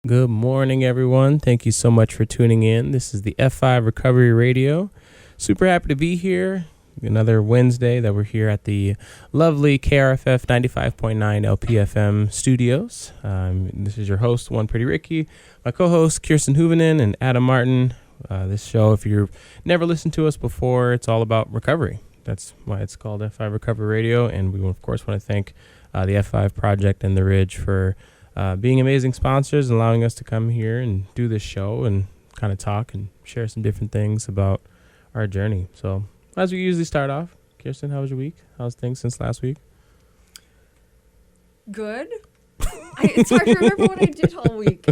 Good morning, everyone. Thank you so much for tuning in. This is the F5 Recovery Radio. Super happy to be here. Another Wednesday that we're here at the lovely KRFF 95.9 LPFM studios. This is your host, One Pretty Ricky, my co-host, Kirsten Huovinen and Adam Martin. This show, if you've never listened to us before, it's all about recovery. That's why it's called F5 Recovery Radio. And we, of course, want to thank the F5 Project and The Ridge for being amazing sponsors and allowing us to come here and do this show and kind of talk and share some different things about our journey. So as we usually start off, Kirsten, how was your week? How's things since last week? Good. It's hard to remember what I did all week.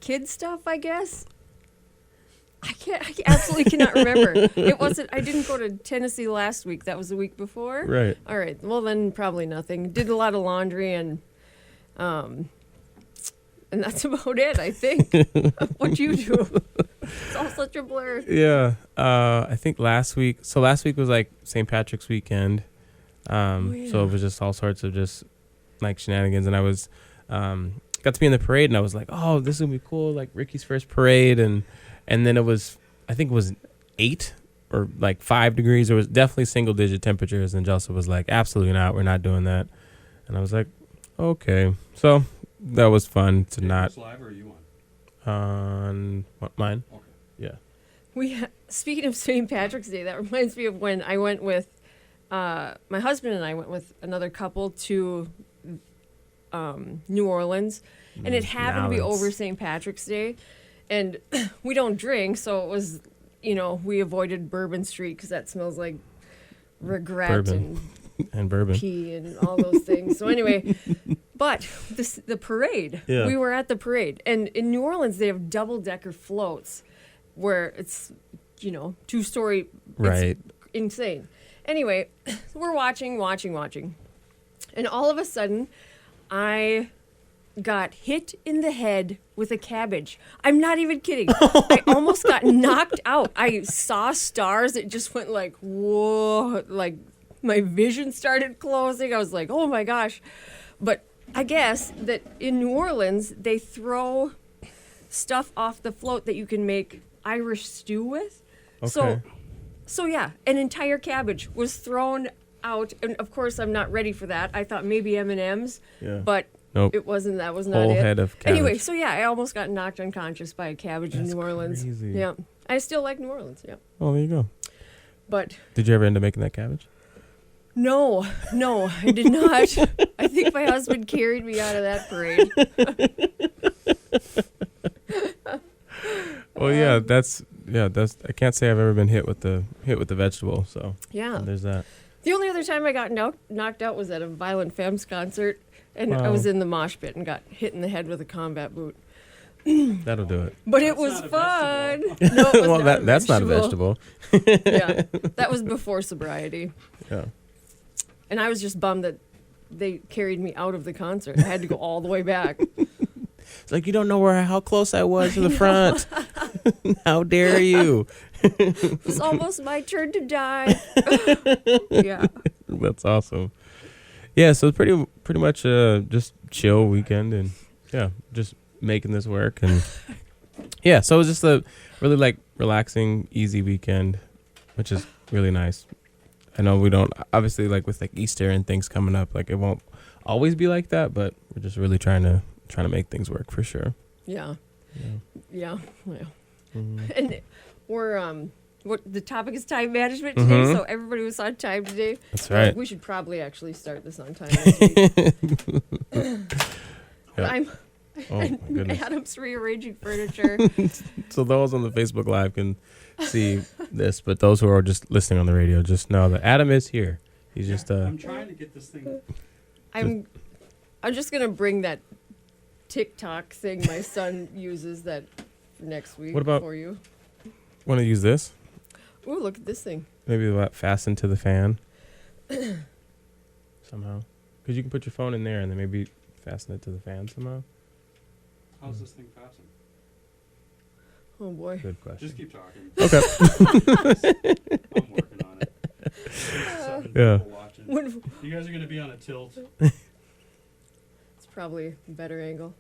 Kid stuff, I guess. I absolutely cannot remember. I didn't go to Tennessee last week. That was the week before. Right. All right. Well, then probably nothing. Did a lot of laundry and that's about it, I think. What'd you do? It's all such a blur. Yeah. I think last week was like St. Patrick's weekend. So it was just all sorts of just like shenanigans. And I was, got to be in the parade and I was like, oh, this is going to be cool. Like Ricky's first parade. And then it was, I think it was 8 or like 5 degrees. It was definitely single digit temperatures. And Joseph was like, absolutely not. We're not doing that. And I was like, okay. So that was fun to not. Live or are you on mine? Okay. Yeah. Speaking of St. Patrick's Day, that reminds me of when I went with my husband and I went with another couple to New Orleans, and it happened to be over St. Patrick's Day, and we don't drink, so it was, we avoided Bourbon Street because that smells like regret Bourbon. And bourbon, pee, and all those things. So anyway, but the parade, we were at the parade, and in New Orleans they have double-decker floats where it's 2-story, right? It's insane. Anyway, we're watching, and all of a sudden I got hit in the head with a cabbage. I'm not even kidding. I almost got knocked out. I saw stars. It just went like, whoa, like my vision started closing. I was like, oh my gosh. But I guess that in New Orleans, they throw stuff off the float that you can make Irish stew with. Okay. So yeah, an entire cabbage was thrown out. And of course, I'm not ready for that. I thought maybe M&Ms, but nope. It wasn't. That was not Whole it. head of cabbage. Anyway, so yeah, I almost got knocked unconscious by a cabbage in New Orleans. Crazy. Yeah, I still like New Orleans. Yeah. Oh, there you go. But did you ever end up making that cabbage? No, I did not. I think my husband carried me out of that parade. Well, that's. I can't say I've ever been hit with the vegetable. So yeah, there's that. The only other time I got knocked out was at a Violent Femmes concert, and I was in the mosh pit and got hit in the head with a combat boot. That'll do it. But it was fun. No, it was well, not that's not a vegetable. Yeah, that was before sobriety. Yeah. And I was just bummed that they carried me out of the concert. I had to go all the way back. It's like, you don't know how close I was to the front. How dare you? It was almost my turn to die. Yeah. That's awesome. Yeah, so it's pretty much just chill weekend and just making this work. And yeah, so it was just a really like relaxing, easy weekend, which is really nice. I know we don't, obviously, like with like Easter and things coming up, like it won't always be like that, but we're just really trying to make things work for sure. Yeah. Well, Mm-hmm. and we're the topic is time management today, so everybody was on time today. That's right. We should probably actually start this on time this week. Adam's rearranging furniture. So those on the Facebook Live can see this, but those who are just listening on the radio, just know that Adam is here. He's just I'm trying to get this thing. I'm just gonna bring that TikTok thing my son uses that for next week. What about for you? Want to use this? Ooh, look at this thing. Maybe fasten to the fan somehow, because you can put your phone in there and then maybe fasten it to the fan somehow. How's this thing fastened? Oh boy. Good question. Just keep talking. Okay. I'm working on it. Yeah. You guys are going to be on a tilt. It's probably a better angle.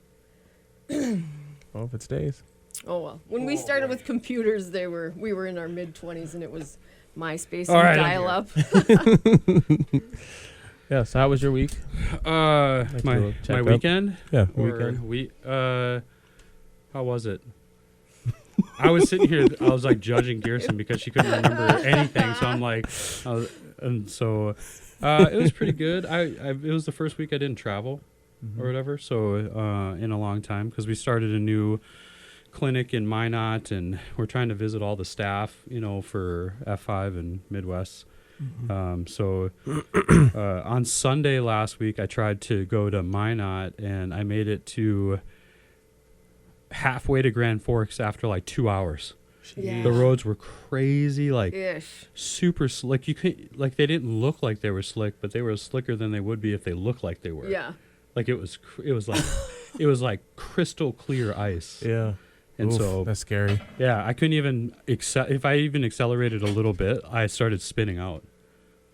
Well, if it stays. Oh well. When we Oh, started boy. with computers, we were in our mid-20s, and it was MySpace All and right, I'm dial-up. Yeah. So how was your week? Like to My check up. weekend. Yeah. Or Weekend. how was it? I was sitting here. I was like judging Kirsten because she couldn't remember anything. So I'm like, it was pretty good. It was the first week I didn't travel or whatever. So in a long time, because we started a new clinic in Minot, and we're trying to visit all the staff, for F5 and Midwest. So on Sunday last week, I tried to go to Minot, and I made it to halfway to Grand Forks after like 2 hours. Yeah. The roads were crazy, like Ish. super slick. You could they didn't look like they were slick, but they were slicker than they would be if they looked like they were. Yeah. Like it was like it was like crystal clear ice. Yeah. And Oof, so that's scary. yeah, I couldn't even if I even accelerated a little bit, I started spinning out.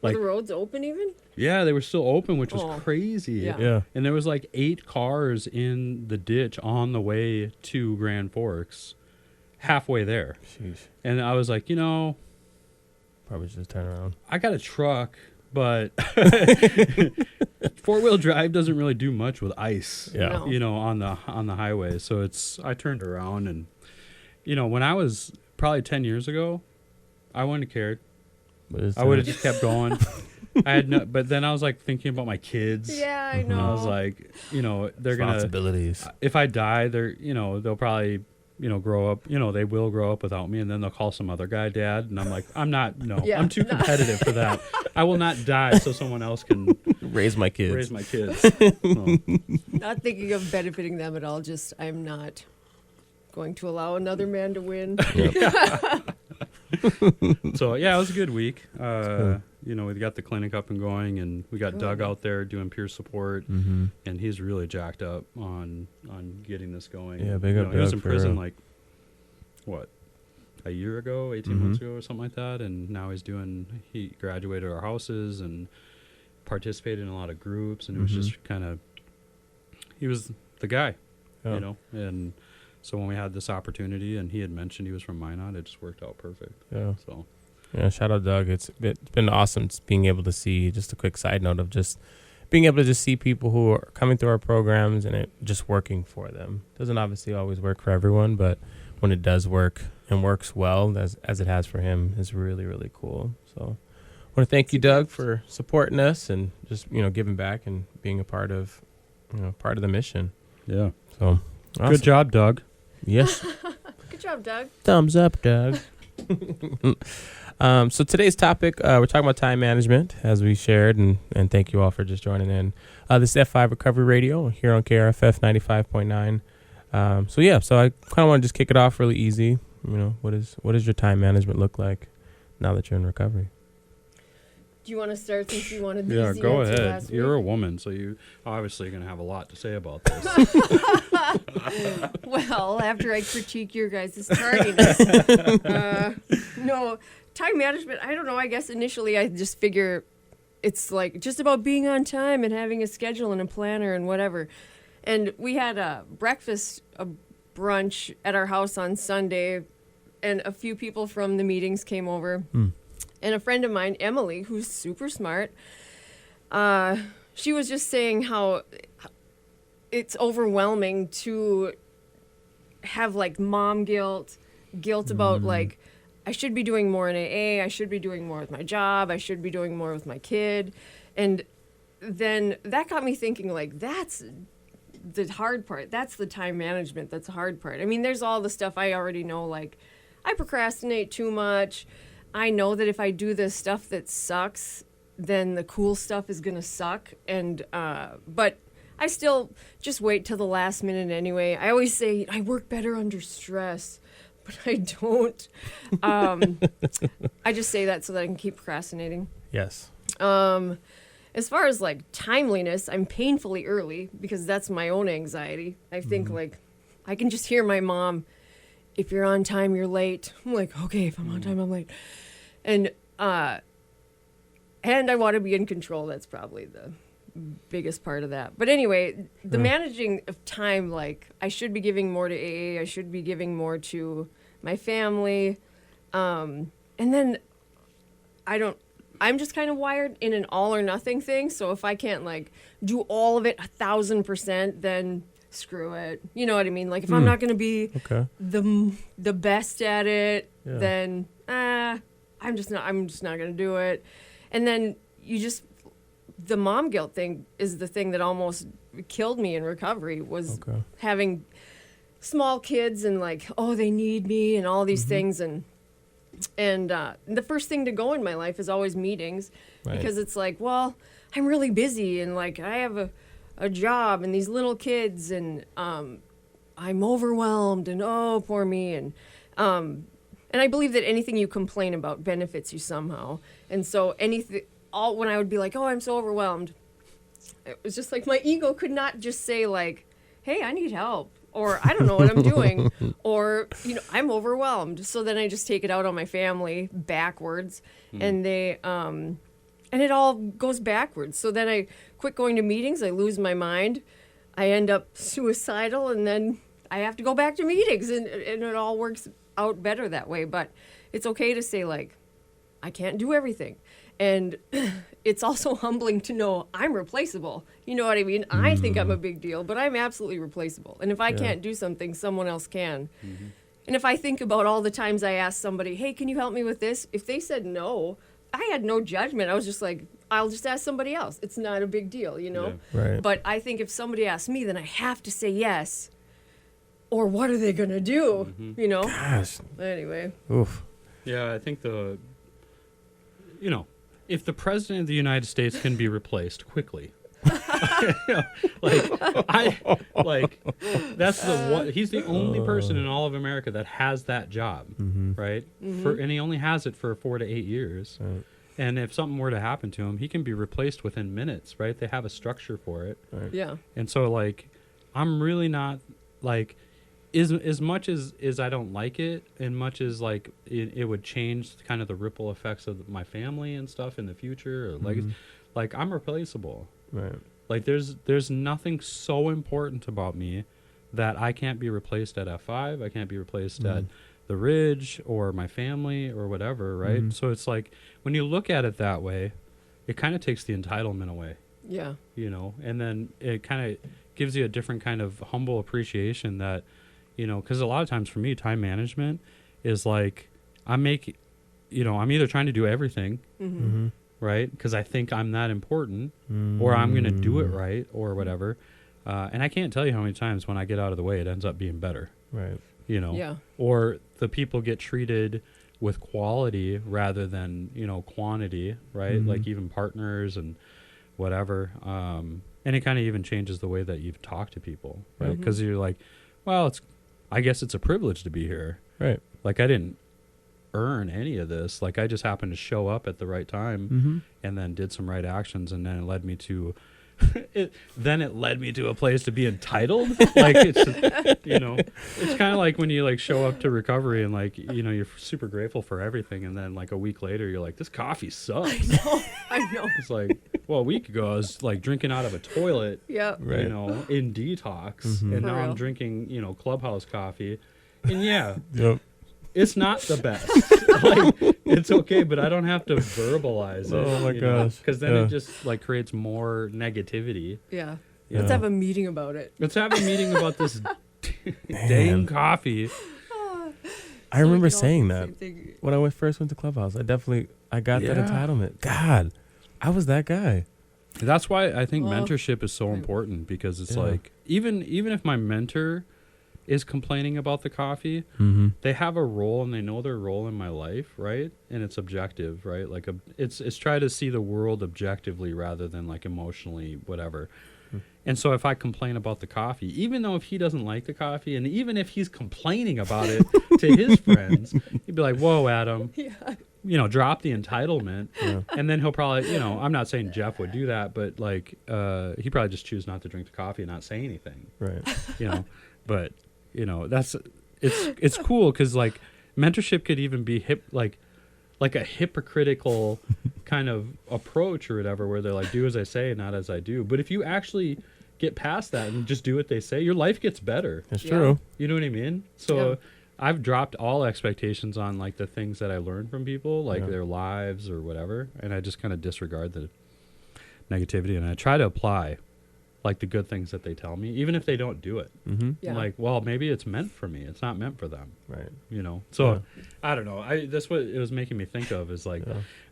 Were Like the roads open even? yeah, they were still open, which was Oh, crazy. yeah. Yeah. And there was like 8 cars in the ditch on the way to Grand Forks, halfway there. Sheesh. And I was like, Probably just turn around. I got a truck, but 4-wheel drive doesn't really do much with ice. Yeah. No. On the highway. So I turned around, and when I was probably 10 years ago, I wouldn't have cared. But I would have just kept going. But then I was like thinking about my kids. Yeah, I know. I was like, they're gonna. responsibilities. If I die, they'll probably grow up. They will grow up without me, and then they'll call some other guy dad, and I'm like, I'm not. No, Yeah, I'm too competitive for that. I will not die so someone else can Raise my kids. raise my kids. So, Not thinking of benefiting them at all. Just I'm not going to allow another man to win. so yeah, it was a good week. Cool. We got the clinic up and going, and we got Good. Doug out there doing peer support, Mm-hmm. and he's really jacked up on getting this going. Yeah, big up He was Doug in for prison real. like what, a year ago, 18 Mhm. months ago, or something like that, and now he graduated our houses and participated in a lot of groups, and it was Mhm. just kind of he was the guy, Yeah. and. So when we had this opportunity, and he had mentioned he was from Minot, it just worked out perfect. Yeah. So Yeah, shout out Doug. It's been awesome just being able to see, just a quick side note of just being able to just see people who are coming through our programs and it just working for them. Doesn't obviously always work for everyone, but when it does work and works well, as it has for him, is really, really cool. So I want to thank you, Doug, for supporting us and just, giving back and being a part of the mission. yeah, So awesome. good job, Doug. Yes. Good job, Doug. Thumbs up, Doug. So today's topic, we're talking about time management, as we shared, and thank you all for just joining in. This is F5 Recovery Radio here on KRFF 95.9. So I kind of want to just kick it off really easy. What does your time management look like now that you're in recovery? Do you want to start since you wanted the Yeah, easy go answer ahead. last You're a week? woman, so you obviously going to have a lot to say about this. Well, after I critique your guys' tardiness. No, time management, I don't know. I guess initially I just figure it's like just about being on time and having a schedule and a planner and whatever. And we had a brunch at our house on Sunday, and a few people from the meetings came over. And a friend of mine, Emily, who's super smart, she was just saying how it's overwhelming to have like mom guilt about like, I should be doing more in AA, I should be doing more with my job, I should be doing more with my kid. And then that got me thinking, like, that's the hard part. That's the time management. That's the hard part. I mean, there's all the stuff I already know, like I procrastinate too much. I know that if I do the stuff that sucks, then the cool stuff is going to suck. And, but I still just wait till the last minute anyway. I always say I work better under stress, but I don't. I just say that so that I can keep procrastinating. Yes. As far as like timeliness, I'm painfully early because that's my own anxiety. I think like I can just hear my mom, if you're on time, you're late. I'm like, okay, if I'm on time, I'm late. And I want to be in control. That's probably biggest part of that. But anyway, the managing of time, like I should be giving more to AA. I should be giving more to my family. And then I'm just kind of wired in an all or nothing thing. So if I can't like do all of it 1,000%, then screw it. You know what I mean? Like if I'm not going to be the best at it, then I'm just not going to do it. And then the mom guilt thing is the thing that almost killed me in recovery, was having small kids and like, oh, they need me and all these things. And the first thing to go in my life is always meetings, because it's like, well, I'm really busy and like I have a job and these little kids and I'm overwhelmed and oh, poor me. And I believe that anything you complain about benefits you somehow. And so when I would be like, oh, I'm so overwhelmed, it was just like my ego could not just say like, hey, I need help. Or I don't know what I'm doing, or, I'm overwhelmed. So then I just take it out on my family backwards, and and it all goes backwards. So then I quit going to meetings. I lose my mind. I end up suicidal, and then I have to go back to meetings, and it all works out better that way. But it's okay to say, like, I can't do everything. And it's also humbling to know I'm replaceable. You know what I mean? I think I'm a big deal, but I'm absolutely replaceable. And if I can't do something, someone else can. And if I think about all the times I asked somebody, hey, can you help me with this? If they said no, I had no judgment. I was just like, I'll just ask somebody else. It's not a big deal, Yeah. Right. But I think if somebody asks me, then I have to say yes. Or what are they going to do? Gosh. Anyway. Oof. Yeah, I think if the president of the United States can be replaced quickly, that's the one. He's the only person in all of America that has that job, right? And he only has it for 4 to 8 years. Right. And if something were to happen to him, he can be replaced within minutes, right? They have a structure for it. Right. Yeah. And so, like, I'm really not like. As much as I don't like it, and much as like it would change kind of the ripple effects of my family and stuff in the future, or like I'm replaceable. Right. Like there's nothing so important about me that I can't be replaced at F5. I can't be replaced at the Ridge or my family or whatever, right? So it's like when you look at it that way, it kind of takes the entitlement away. Yeah. And then it kind of gives you a different kind of humble appreciation that. Because a lot of times for me, time management is like I'm either trying to do everything, right? Because I think I'm that important, or I'm going to do it right, or whatever. And I can't tell you how many times when I get out of the way, it ends up being better. Right. Yeah. Or the people get treated with quality rather than, quantity, right? Like even partners and whatever. And it kind of even changes the way that you talk to people, right? Because you're like, well, I guess it's a privilege to be here. Right. Like I didn't earn any of this. Like I just happened to show up at the right time and then did some right actions, and then it led me to a place to be entitled. Like it's it's kind of like when you like show up to recovery and like you're super grateful for everything, and then like a week later you're like, this coffee sucks. I know. It's like, well, a week ago I was like drinking out of a toilet. Yeah. Right. In detox, and now I'm drinking Clubhouse coffee, and Yep. it's not the best. Like it's okay, but I don't have to verbalize it. Oh my gosh. Because then it just like creates more negativity. Yeah. Yeah. Let's have a meeting about it. Let's have a meeting about this dang coffee. I remember saying that when I first went to Clubhouse. I got that entitlement. God, I was that guy. That's why I think mentorship is so important, because it's like even if my mentor is complaining about the coffee, they have a role and they know their role in my life, right? And it's objective, right? Like it's try to see the world objectively rather than like emotionally, whatever. And so if I complain about the coffee, even though if he doesn't like the coffee, and even if he's complaining about it to his friends, he'd be like, whoa, Adam, drop the entitlement. Yeah. And then he'll probably, I'm not saying Jeff would do that, but like he'd probably just choose not to drink the coffee and not say anything. Right. But it's cool because like mentorship could even be like a hypocritical kind of approach or whatever, where they're like, do as I say, not as I do. But if you actually get past that and just do what they say, your life gets better. That's true. You know what I mean? So I've dropped all expectations on like the things that I learned from people, like their lives or whatever, and I just kind of disregard the negativity, and I try to apply like the good things that they tell me, even if they don't do it. Mm-hmm. Yeah. I'm like, well, maybe it's meant for me. It's not meant for them. Right. You know? So I don't know. That's what it was making me think of, is like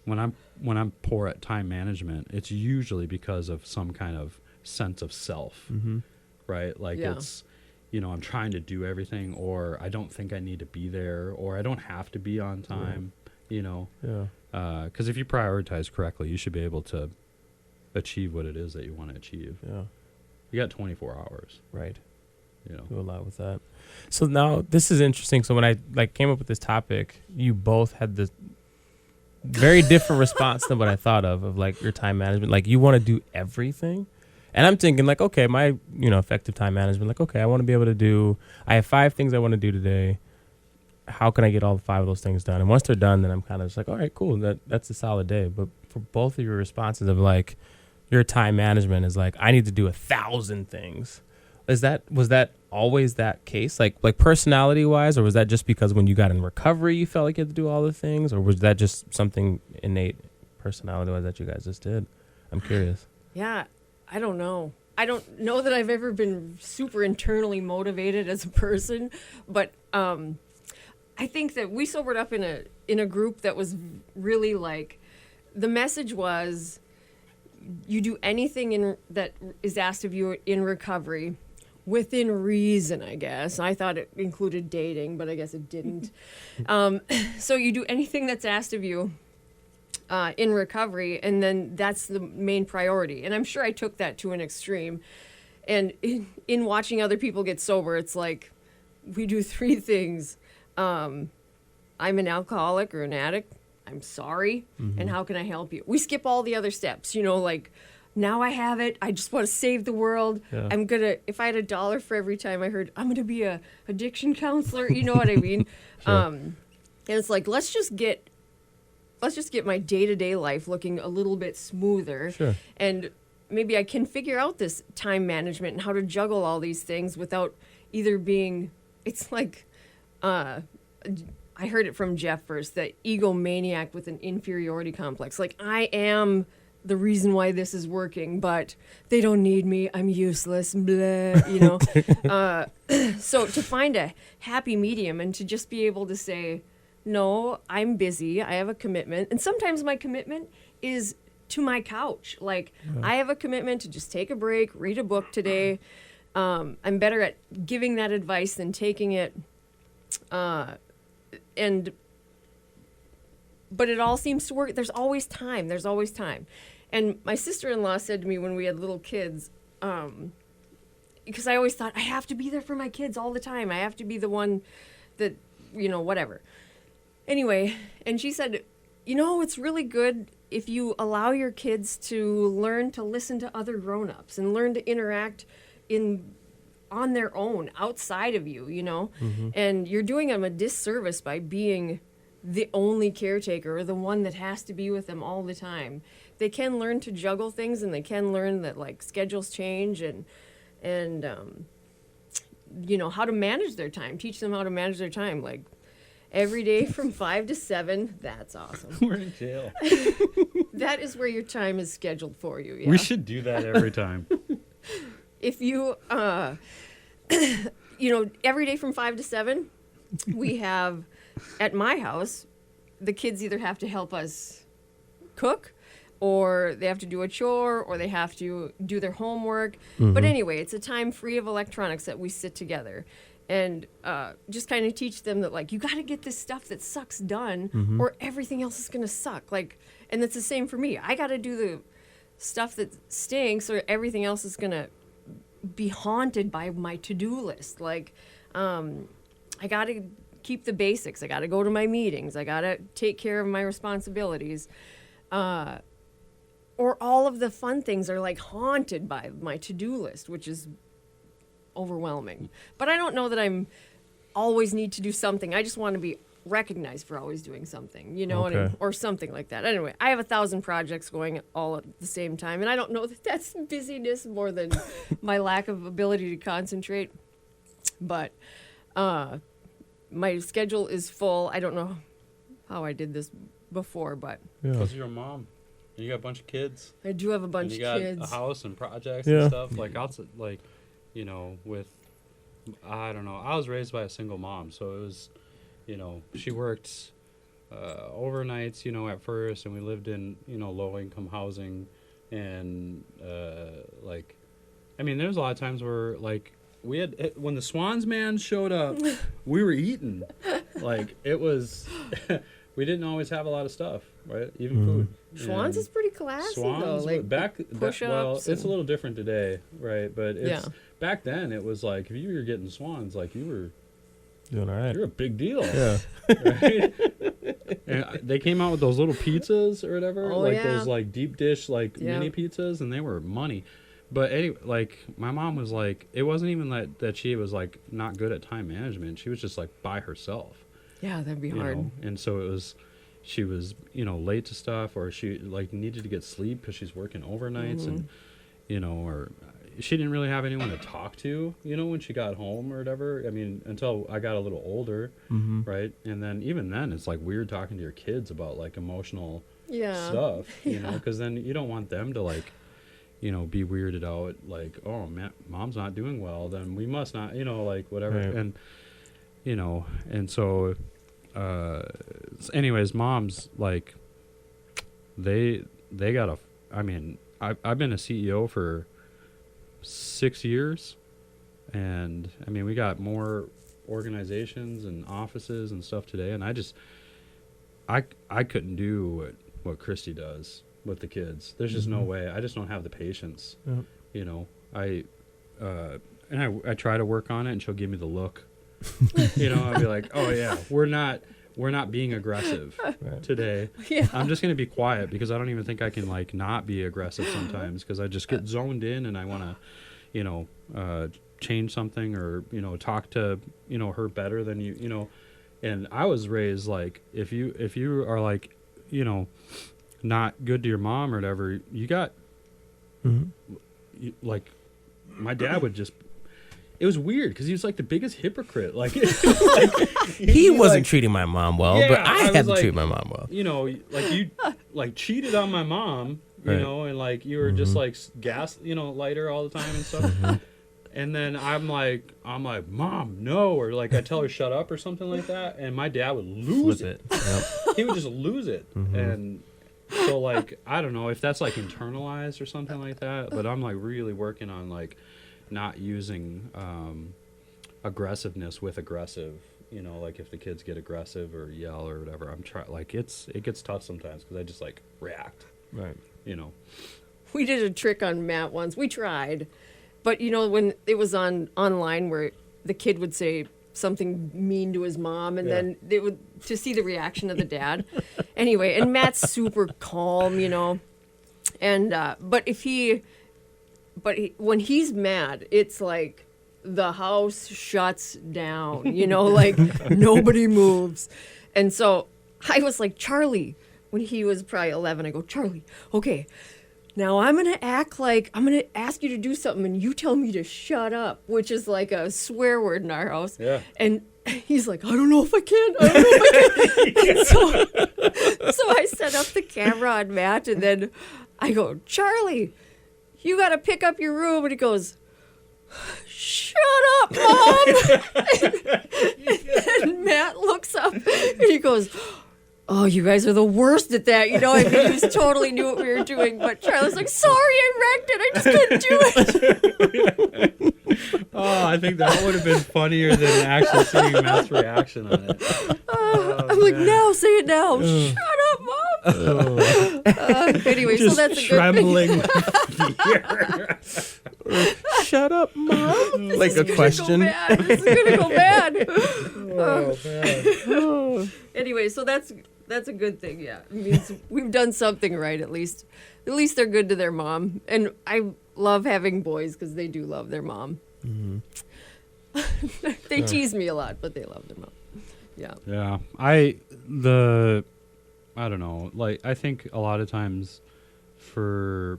when I'm poor at time management, it's usually because of some kind of sense of self. Mm-hmm. Right? Like it's, you know, I'm trying to do everything, or I don't think I need to be there, or I don't have to be on time, you know? Yeah. Because if you prioritize correctly, you should be able to achieve what it is that you want to achieve. Yeah. You got 24 hours. Right. You know? Do a lot with that. So now this is interesting. So when I like came up with this topic, you both had this very different response than what I thought of like your time management. Like you want to do everything. And I'm thinking like, okay, my, you know, effective time management, like, okay, I want to be able to do, I have 5 things I want to do today. How can I get all 5 of those things done? And once they're done, then I'm kind of just like, all right, cool. That's a solid day. But for both of your responses of like, your time management is like, I need to do 1,000 things. Was that always that case? Like personality wise, or was that just because when you got in recovery, you felt like you had to do all the things, or was that just something innate personality wise that you guys just did? I'm curious. Yeah, I don't know. I don't know that I've ever been super internally motivated as a person, but I think that we sobered up in a group that was really like, the message was, you do anything that is asked of you in recovery within reason, I guess. I thought it included dating, but I guess it didn't. So you do anything that's asked of you in recovery, and then that's the main priority. And I'm sure I took that to an extreme. And in watching other people get sober, it's like, we do 3 things. I'm an alcoholic or an addict. I'm sorry, and how can I help you? We skip all the other steps, you know, like, now I have it. I just want to save the world. Yeah. If I had $1 for every time I heard, I'm going to be a addiction counselor, you know what I mean? Sure. And it's like, let's just get my day-to-day life looking a little bit smoother. Sure. And maybe I can figure out this time management and how to juggle all these things without either being, it's like, I heard it from Jeff first, that egomaniac with an inferiority complex. Like, I am the reason why this is working, but they don't need me. I'm useless, blah, you know. So to find a happy medium and to just be able to say, no, I'm busy. I have a commitment. And sometimes my commitment is to my couch. Like, I have a commitment to just take a break, read a book today. I'm better at giving that advice than taking it. But it all seems to work. There's always time. And my sister-in-law said to me when we had little kids, because I always thought, I have to be there for my kids all the time. I have to be the one that, you know, whatever. Anyway, and she said, you know, it's really good if you allow your kids to learn to listen to other grown-ups and learn to interact on their own, outside of you, you know? Mm-hmm. And you're doing them a disservice by being the only caretaker or the one that has to be with them all the time. They can learn to juggle things, and they can learn that, like, schedules change and you know, how to manage their time. Teach them how to manage their time, like, every day from 5 to 7. That's awesome. We're in jail. That is where your time is scheduled for you, yeah? We should do that every time. If you, you know, every day from 5 to 7, we have, at my house, the kids either have to help us cook, or they have to do a chore, or they have to do their homework. Mm-hmm. But anyway, it's a time free of electronics that we sit together and just kind of teach them that, like, you got to get this stuff that sucks done, or everything else is going to suck. Like, and it's the same for me. I got to do the stuff that stinks, or everything else is going to be haunted by my to-do list. Like, I got to keep the basics. I got to go to my meetings. I got to take care of my responsibilities. Or all of the fun things are, like, haunted by my to-do list, which is overwhelming. But I don't know that I'm always need to do something. I just want to be recognized for always doing something, you know, Okay. or something like that. Anyway, I have 1,000 projects going all at the same time, and I don't know that that's busyness more than my lack of ability to concentrate. But my schedule is full. I don't know how I did this before, but Yeah. Because you're a mom. And you got a bunch of kids. I do have a And bunch you of got kids. a house and projects Yeah. and stuff. Like, outside, like, you know, with, I don't know. I was raised by a single mom. So it was, you know, she worked overnights, you know, at first. And we lived in, you know, low-income housing. And, like, I mean, there's a lot of times where, like, we had, when the Swans man showed up, we were eating. Like, it was, we didn't always have a lot of stuff, right? Even food. Schwann's And is pretty classy, though. Swans, Like, back, well, push-ups it's a and- little different today, right? But it's, Yeah. back then, it was like, if you were getting Swans, like, you Doing all right. were a big deal. Yeah. Right? And they came out with those little pizzas or whatever, Oh, like yeah. those like deep dish like Yeah. mini pizzas, and they were money. But anyway, like my mom was like, it wasn't even that she was like not good at time management. She was just like by herself, yeah, that'd be you hard. know. And so it was, she was, you know, late to stuff, or she like needed to get sleep because she's working overnights, and you know, or she didn't really have anyone to talk to, you know, when she got home or whatever. I mean, until I got a little older, right? And then even then, it's like weird talking to your kids about like emotional Yeah. stuff, you know, because then you don't want them to like, you know, be weirded out, like, oh man, mom's not doing well, then we must not, you know, like whatever. Right. And you know, and so anyways, moms, like, they got a, I mean, I've been a CEO for 6 years, and I mean, we got more organizations and offices and stuff today, and I couldn't do what Christy does with the kids. There's just no way. I just don't have the patience. Yep. You know, I try to work on it, and she'll give me the look. You know, I'll be like, oh yeah, we're not being aggressive today. Yeah. I'm just gonna be quiet because I don't even think I can like not be aggressive sometimes, because I just get zoned in and I want to, you know, change something, or you know, talk to, you know, her better than you know. And I was raised like, if you are like, you know, not good to your mom or whatever, you got like, my dad would just, it was weird because he was like the biggest hypocrite. Like, He wasn't like, treating my mom well, Yeah, but I I was had to like- treat my mom well. you know, like you like cheated on my mom, you Right. know, and like you were just like gas, you know, lighter all the time and stuff. And then I'm like, Mom, no, or like I tell her shut up or something like that, and my dad would lose Flip it. it. Yep. He would just lose it, and so like I don't know if that's like internalized or something like that, but I'm like really working on like not using aggressiveness with aggressive. You know, like if the kids get aggressive or yell or whatever, I'm trying. Like it gets tough sometimes because I just like react. Right. You know. We did a trick on Matt once. We tried. But, you know, when it was online where the kid would say something mean to his mom, and then they would, to see the reaction of the dad. Anyway, and Matt's super calm, you know. And, but when he's mad, it's like the house shuts down, you know, like nobody moves. And so I was like, Charlie, when he was probably 11, I go, Charlie, okay, now I'm going to act like I'm going to ask you to do something and you tell me to shut up, which is like a swear word in our house. Yeah. And he's like, I don't know if I can. I don't know if I can. And so I set up the camera on Matt, and then I go, Charlie, you got to pick up your room. And he goes, shut up, Mom. and Matt looks up and he goes, oh, you guys are the worst at that. You know, I mean, he totally knew what we were doing. But Charlie's like, sorry, I wrecked it. I just couldn't do it. Oh, I think that would have been funnier than actually seeing Matt's reaction on it. I'm like, now, say it now. Shut up, Mom. Anyway, so that's a trembling. Shut up, Mom. Like a question. This is gonna go bad. Oh man. Anyway, so that's a good thing. Yeah, it means we've done something right. At least they're good to their mom, and I love having boys because they do love their mom. They tease me a lot, but they love their mom. Yeah. Yeah. I don't know. Like, I think a lot of times for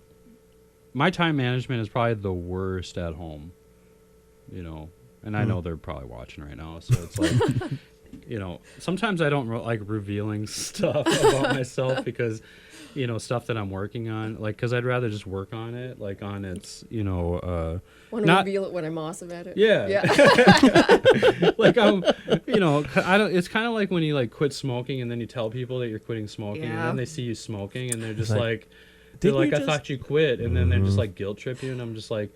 my time management is probably the worst at home, and I know they're probably watching right now. So it's like, sometimes I don't like revealing stuff about myself because, stuff that I'm working on, like, because I'd rather just work on it, like on its, Want to not- reveal it when I'm awesome at it? Yeah. Yeah. like I don't. It's kind of like when you like quit smoking and then you tell people that you're quitting smoking, and Yeah. then they see you smoking and they're just Like, like, they're "Didn't like, you I just-" thought you quit, and then they're just like guilt trip you, and I'm just like,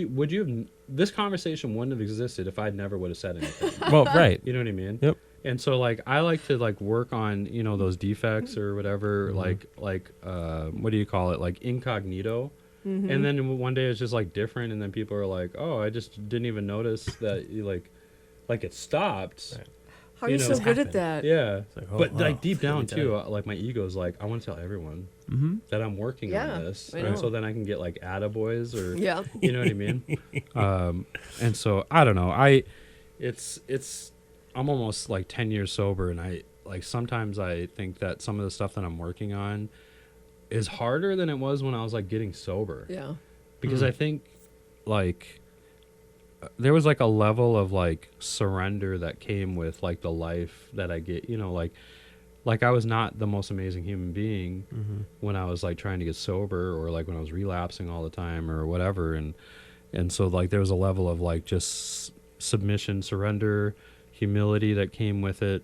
would you have, this conversation wouldn't have existed if I never would have said anything. Well, right. You know what I mean? Yep. And so like I like to like work on those defects or whatever, like what do you call it, like incognito. Mm-hmm. And then one day it's just like different, and then people are like, "Oh, I just didn't even notice that you like it stopped." Right. How are you so it's good happened. at that? Yeah, like, oh, but wow, like deep it's really down too, done. like my ego's like, I want to tell everyone Mm-hmm. that I'm working Yeah, on this, I and know. so then I can get like attaboys or Yeah. you know what I mean. And so I don't know. I'm almost like 10 years sober, and I like sometimes I think that some of the stuff that I'm working on is harder than it was when I was like getting sober. Yeah. Because I think like there was like a level of like surrender that came with like the life that I get, like I was not the most amazing human being when I was like trying to get sober, or like when I was relapsing all the time or whatever, and so like there was a level of like just submission, surrender, humility that came with it,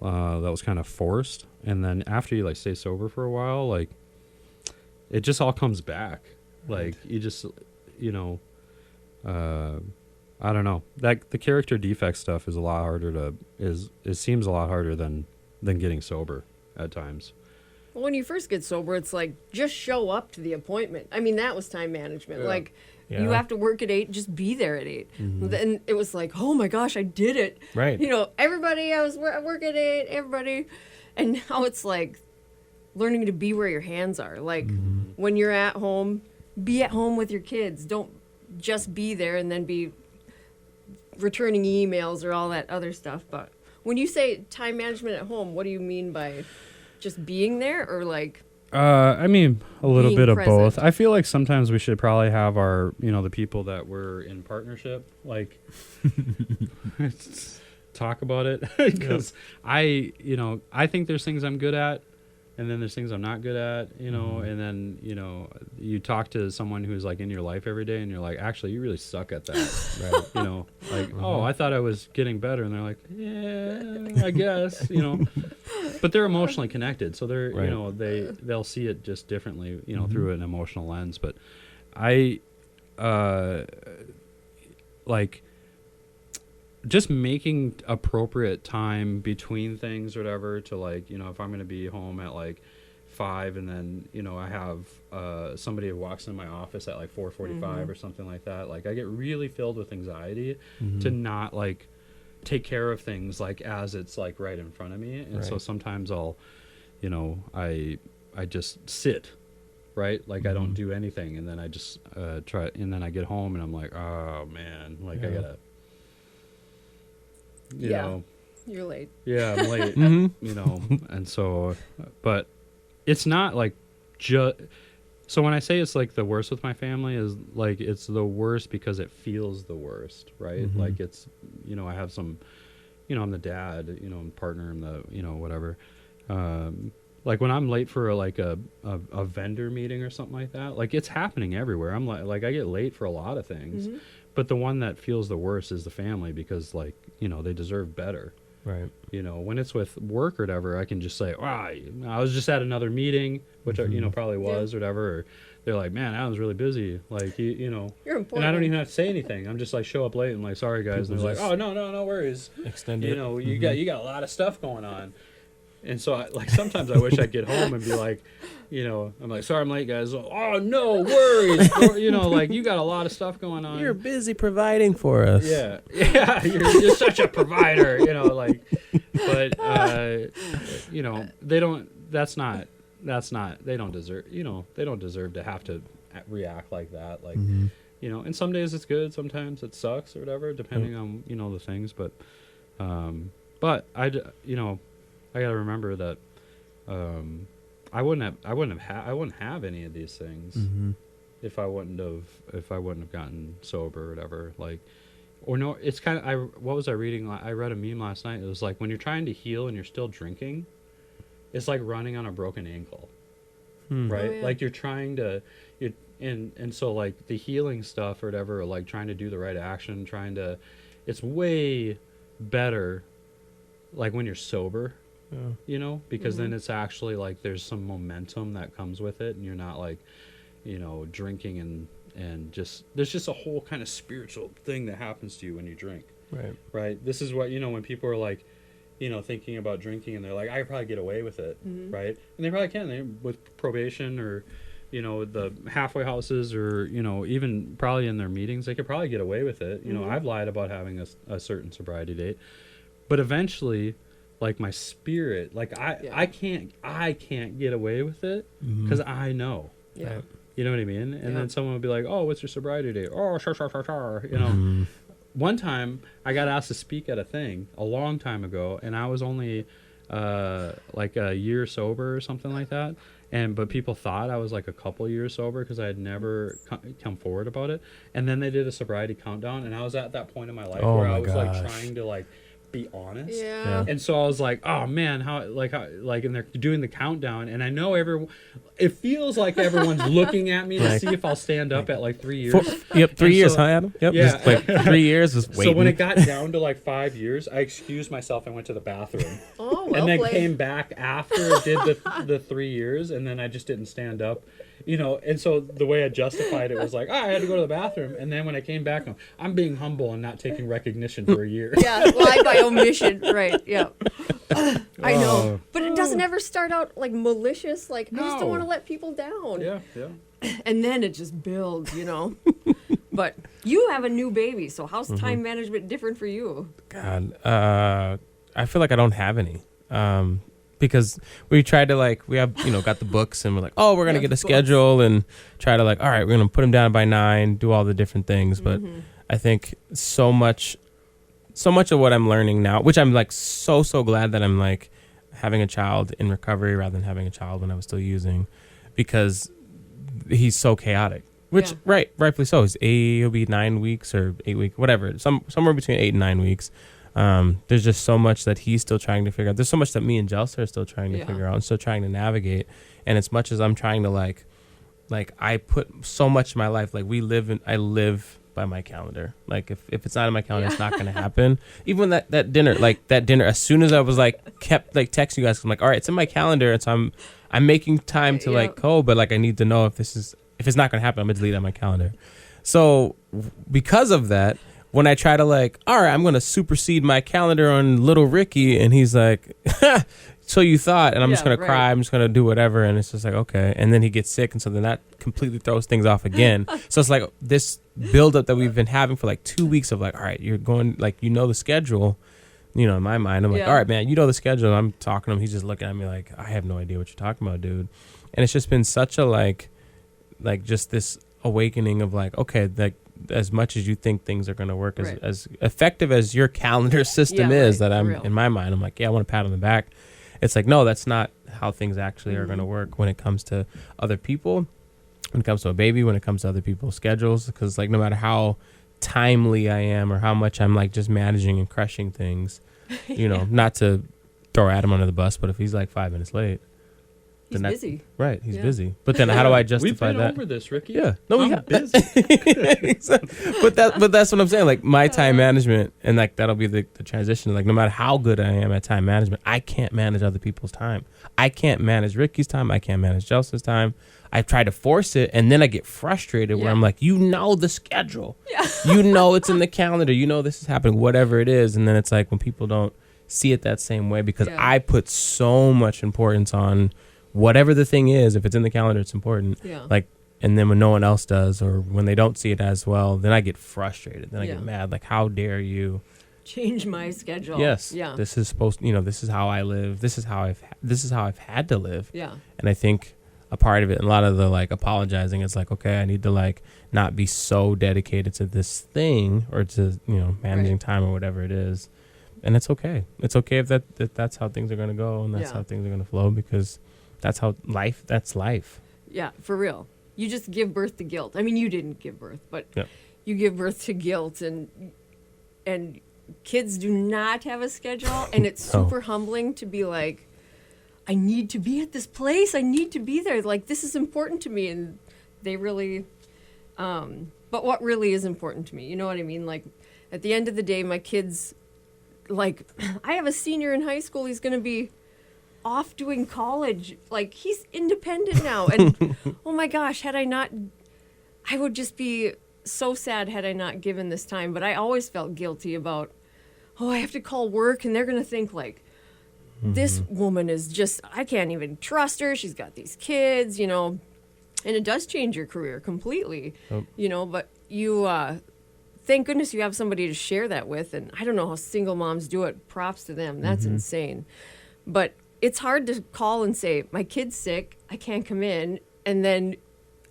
that was kind of forced. And then after you like stay sober for a while, like it just all comes back. Like you just, I don't know. That the character defect stuff is a lot harder it seems a lot harder than getting sober at times. Well, when you first get sober, it's like just show up to the appointment. I mean, that was time management. Yeah. Like you Yeah. have to work at 8, just be there at 8. Then it was like, oh my gosh, I did it. Right. Everybody, I work at 8, everybody. And now it's like learning to be where your hands are. Like when you're at home, be at home with your kids. Don't just be there and then be returning emails or all that other stuff. But when you say time management at home, what do you mean by just being there, or like? I mean, a little Being bit of present. both. I feel like sometimes we should probably have our, the people that we're in partnership, like, talk about it. Because I think there's things I'm good at, and then there's things I'm not good at, and then, you talk to someone who's like in your life every day, and you're like, actually, you really suck at that. Right. Like, oh, I thought I was getting better. And they're like, yeah, I guess, but they're emotionally connected. So they're, Right. they'll see it just differently, through an emotional lens. But I, like, just making appropriate time between things or whatever to like, if I'm going to be home at like 5, and then, I have somebody who walks in my office at like 4:45 or something like that. Like I get really filled with anxiety to not like take care of things like as it's like right in front of me. And so Right. sometimes I'll, I just sit, right? Like I don't do anything. And then I just try, and then I get home and I'm like, oh man, like I Yeah. gotta, you Yeah. know, You're late. yeah, I'm late, Mm-hmm. and so, but it's not like so when I say it's like the worst with my family is like, it's the worst because it feels the worst, right? Mhm. Like it's, I have some, I'm the dad, and partner, and the, whatever. Like when I'm late for a vendor meeting or something like that, like it's happening everywhere. I'm like I get late for a lot of things, but the one that feels the worst is the family, because like, they deserve better. Right. When it's with work or whatever, I can just say, wow, I was just at another meeting, which probably was or whatever. Or they're like, man, I was really busy. Like, You're important. and I don't even have to say anything. I'm just like, show up late and like, sorry guys. And People they're like, just oh, no worries. Extend it. You got a lot of stuff going on. And so like sometimes I wish I'd get home and be like, I'm like, sorry I'm late guys. Oh, no worries. Or, like you got a lot of stuff going on. You're busy providing for us. Yeah, you're such a provider, like, but they don't. That's not. They don't deserve. They don't deserve to have to react like that. Like, and some days it's good, sometimes it sucks or whatever, depending on the things. But But I got to remember that I wouldn't have any of these things Mm-hmm. if I wouldn't have gotten sober or whatever. Like, or no, it's kind of, what was I reading? I read a meme last night. It was like, when you're trying to heal and you're still drinking, it's like running on a broken ankle, right? Oh, yeah. Like, you're trying to, and so like the healing stuff or whatever, or like trying to do the right action, it's way better like when you're sober, because then it's actually like there's some momentum that comes with it, and you're not like, drinking and just, there's just a whole kind of spiritual thing that happens to you when you drink. Right. This is what, when people are like, thinking about drinking, and they're like, I could probably get away with it. Right. And they probably can, with probation or, the halfway houses, or, even probably in their meetings, they could probably get away with it. I've lied about having a certain sobriety date, but eventually, like, my spirit, like I can't get away with it, because I know. Yeah. You know what I mean? And then someone would be like, oh, what's your sobriety date? Oh, shar. One time I got asked to speak at a thing a long time ago, and I was only like a year sober or something like that. But people thought I was like a couple years sober, because I had never come forward about it. And then they did a sobriety countdown, and I was at that point in my life where I was like trying to like be honest. Yeah. And so I was like, oh man, how, and they're doing the countdown, and I know it feels like everyone's looking at me to see if I'll stand up at like 3 years. 3 years, huh, Adam? Yep. Yeah. Just like 3 years, just waiting. So when it got down to like 5 years, I excused myself and went to the bathroom. Oh, well and then played. came back after I did the 3 years, and then I just didn't stand up. And so the way I justified it was like, I had to go to the bathroom. And then when I came back, I'm being humble and not taking recognition for a year. Yeah, like by omission, right? Yeah. I know, but it doesn't ever start out like malicious. Like, I just don't want to let people down. Yeah. And then it just builds, But you have a new baby, so how's time management different for you? God, I feel like I don't have any. Because we tried to we have, got the books, and we're like, oh, we're going to get a schedule and try to all right, we're going to put them down by 9, do all the different things. But I think so much of what I'm learning now, which I'm so glad that I'm having a child in recovery rather than having a child when I was still using, because he's so chaotic, which rightfully so. He'll be 9 weeks or 8 weeks, whatever, somewhere between 8 and 9 weeks. There's just so much that he's still trying to figure out. There's so much that me and Jelsa are still trying to figure out and still trying to navigate. And as much as I'm trying to I put so much in my life, I live by my calendar. If it's not in my calendar, it's not going to happen. Even that dinner, as soon as I was kept texting you guys, I'm all right, it's in my calendar. And so I'm making time to go, but I need to know if it's not going to happen, I'm going to delete it on my calendar. So because of that, when I try to all right, I'm going to supersede my calendar on little Ricky, and he's like, so you thought, and I'm just going to cry, I'm just going to do whatever, and it's just okay. And then he gets sick, and so then that completely throws things off again. So it's this buildup that we've been having for 2 weeks of all right, you're going, the schedule, in my mind, I'm all right, man, the schedule. And I'm talking to him, he's just looking at me I have no idea what you're talking about, dude. And it's just been such a just this awakening of okay, as much as you think things are going to work, as effective as your calendar system is, that I'm in my mind, I'm I want a pat on the back. It's no, that's not how things actually are going to work when it comes to other people, when it comes to a baby, when it comes to other people's schedules. Because no matter how timely I am or how much I'm just managing and crushing things, not to throw Adam under the bus, but if he's 5 minutes late, he's busy. Right, he's busy. But then how do I justify We've been that? over this, Ricky. Yeah. No, I'm busy. But that's what I'm saying. My time management, and that'll be the transition. No matter how good I am at time management, I can't manage other people's time. I can't manage Ricky's time. I can't manage Chelsea's time. I try to force it, and then I get frustrated where I'm the schedule. Yeah. It's in the calendar. This is happening, whatever it is. And then it's when people don't see it that same way, because I put so much importance on whatever the thing is. If it's in the calendar, it's important. Yeah. And then when no one else does, or when they don't see it as well, then I get frustrated. Then I get mad. How dare you change my schedule? Yes. Yeah. This is supposed. This is how I live. This is how I've had to live. Yeah. And I think a part of it, and a lot of the apologizing, it's okay, I need to not be so dedicated to this thing, or to managing time or whatever it is. and it's okay. It's okay if that's how things are going to go, and that's Yeah. how things are going to flow, because that's life. Yeah, for real. You just give birth to guilt. I mean, you didn't give birth, but Yeah. you give birth to guilt, and kids do not have a schedule, and it's No. super humbling to be like, I need to be at this place. I need to be there. Like, this is important to me, and they really. But what really is important to me, you know what I mean? Like, at the end of the day, my kids, like, I have a senior in high school. He's going to be off doing college. Like, he's independent now. And, oh my gosh, I would just be so sad had I not given this time. But I always felt guilty about, I have to call work, and they're going to think, like, this woman is just, I can't even trust her. She's got these kids, and it does change your career completely, but you, thank goodness you have somebody to share that with. And I don't know how single moms do it. Props to them. That's insane. But it's hard to call and say, my kid's sick, I can't come in. And then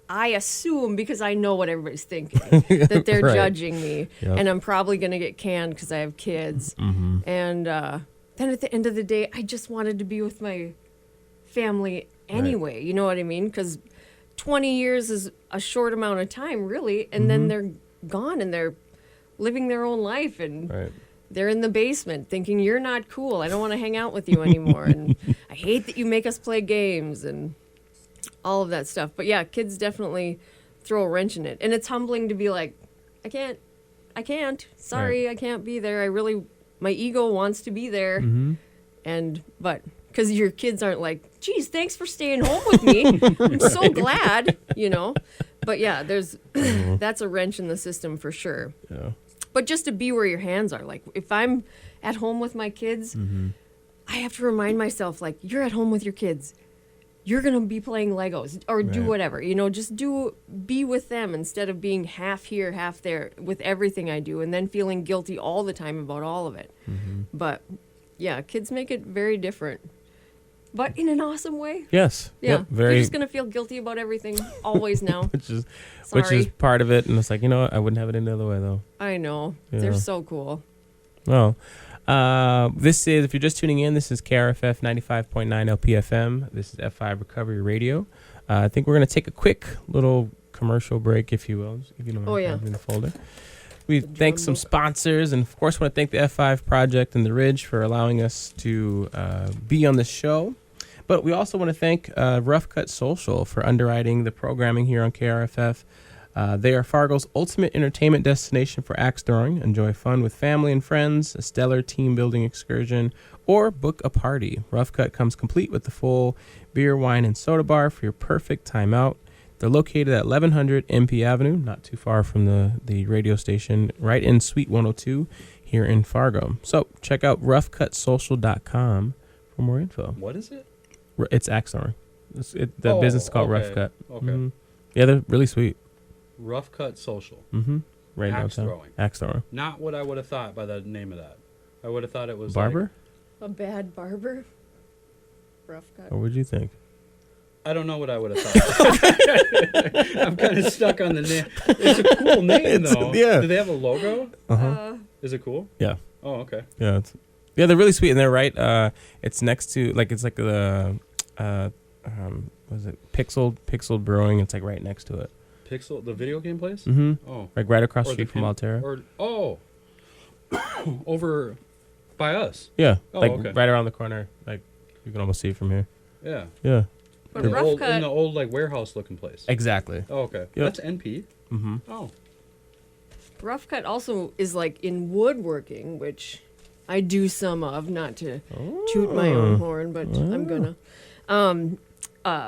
I assume, because I know what everybody's thinking, that they're Right. judging me. Yep. And I'm probably going to get canned because I have kids. And then at the end of the day, I just wanted to be with my family anyway. You know what I mean? Because 20 years is a short amount of time, really. And then they're gone, and they're living their own life. And Right. they're in the basement thinking, you're not cool. I don't want to hang out with you anymore. And I hate that you make us play games and all of that stuff. But yeah, kids definitely throw a wrench in it. And it's humbling to be like, I can't. Sorry, I can't be there. My ego wants to be there. But because your kids aren't like, geez, thanks for staying home with me. I'm so glad, But yeah, that's a wrench in the system for sure. Yeah. But just to be where your hands are. Like, if I'm at home with my kids, I have to remind myself, like, you're at home with your kids. You're going to be playing Legos or do Right. whatever. Just be with them instead of being half here, half there with everything I do and then feeling guilty all the time about all of it. But, yeah, kids make it very different. But in an awesome way. Yes. Yeah. Yep. Very. You're just going to feel guilty about everything always now. which is Sorry. part of it, and it's like, I wouldn't have it any other way though. I know. Yeah. They're so cool. Well, this is, if you're just tuning in, this is KRFF 95.9 LPFM. This is F5 Recovery Radio. I think we're going to take a quick little commercial break, if you will, if you don't mind. Oh, yeah. In the folder. We thank some book. sponsors, and of course, want to thank the F5 Project and the Ridge for allowing us to be on this show. But we also want to thank Rough Cut Social for underwriting the programming here on KRFF. They are Fargo's ultimate entertainment destination for axe throwing. Enjoy fun with family and friends, a stellar team building excursion, or book a party. Rough Cut comes complete with the full beer, wine, and soda bar for your perfect time out. They're located at 1100 MP Avenue, not too far from the radio station, right in Suite 102 here in Fargo. So check out roughcutsocial.com for more info. What is it? It's axe throwing. The business is called okay. Rough Cut. Okay. Mhm. Yeah, they're really sweet. Rough Cut Social. Right Axe downtown. throwing. Axe throwing. Not what I would have thought by the name of that. I would have thought it was Barber? A bad barber? Rough cut. Or what did you think? I don't know what I would have thought. I'm kind of stuck on the name. It's a cool name, though. Yeah. Do they have a logo? Is it cool? Yeah. Oh, okay. Yeah. They're really sweet, and they're right. It's next to it's like the what is it? Pixel Brewing. It's like right next to it. Pixel, the video game place? Mm-hmm. Oh. Like right across the Or street from Altera. Over by us. Yeah. Oh, like okay. right around the corner. Like you can almost see it from here. Yeah. Yeah. But In rough cut. the old like warehouse looking place. Exactly. Oh, okay. Yep. That's NP. Mm-hmm. Oh. Rough cut also is like in woodworking, which I do some of, not to toot my own horn, but I'm gonna.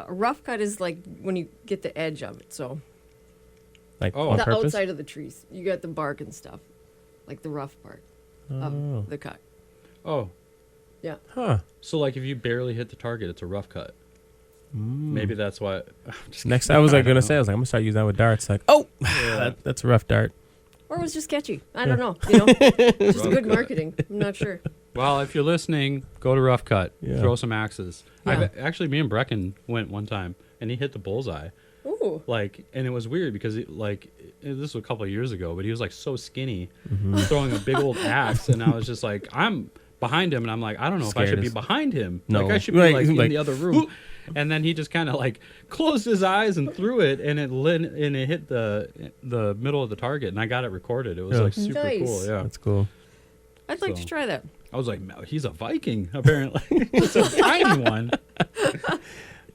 Rough cut is like when you get the edge of it, so Like Oh. on the purpose? outside of the trees. You got the bark and stuff, like the rough part of the cut. Oh. Yeah. Huh. So like if you barely hit the target, it's a rough cut. Maybe that's why. Next, I was like gonna say, I was like, I'm gonna start using that with darts. Like, that's a rough dart. Or it was just catchy. I don't know. Just Rough good cut. marketing. I'm not sure. Well, if you're listening, go to Rough Cut. Yeah. Throw some axes. Yeah. Actually, me and Brecken went one time, and he hit the bullseye. Ooh. Like, and it was weird because this was a couple of years ago, but he was like so skinny, Mm-hmm. throwing a big old axe, and I was just like, I'm behind him, and I'm like, I don't know if I Scared should be as- behind him. No. Like I should be Right, like in like, the other room. And then he just kind of like closed his eyes and threw it, and it hit the middle of the target, and I got it recorded. It was Yeah. like super Nice. cool. Yeah, That's cool. I'd like So- to try that. I was like, he's a Viking apparently. It's a tiny one.